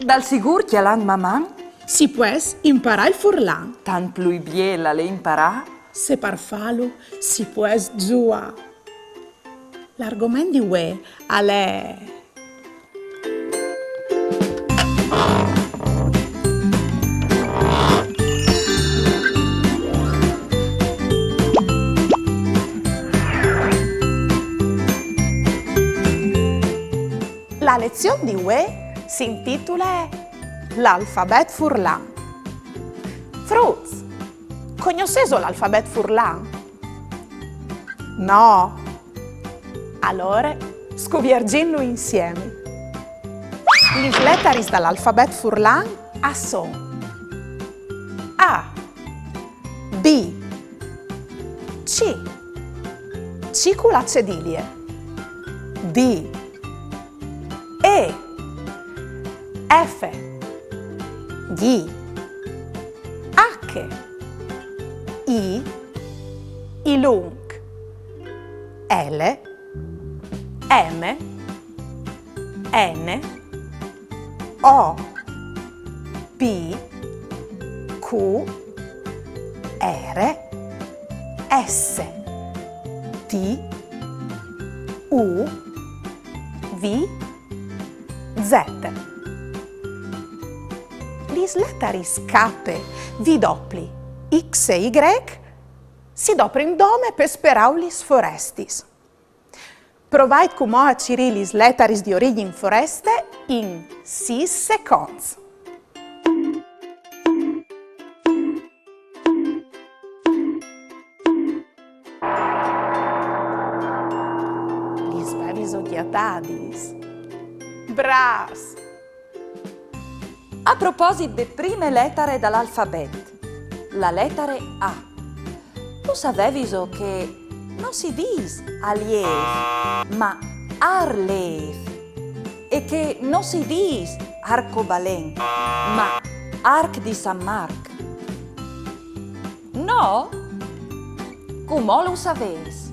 Dal sigur chialan maman? Si pues imparar il furlan. Tan plui biela le imparà? Se par falo si pues giua. L'argomento di ue è la lezione di ue si intitola l'alfabet furlan. Fruz, conosceso l'alfabet furlan? No. Allora, scoviergillo insieme. Le lettere dall'alfabet furlan sono A, B, C con la cedilie, D, E, F, G, H, I lung, L, M, N, O, P, Q, R, S, T, U, V, Z. Le lettere K, V, X e Y si doprindono per speraulis forestis. Provate come a cirire le lettere di origine foreste in 6 secondi. Lis bevis odiatadis. Bras! A proposito de prime lettere dall'alfabet, la lettera A. Tu sapeviso che non si dice alief, ma arleef, e che non si dice arcobaleno, ma arc di San Marco. No? Come lo sapevi?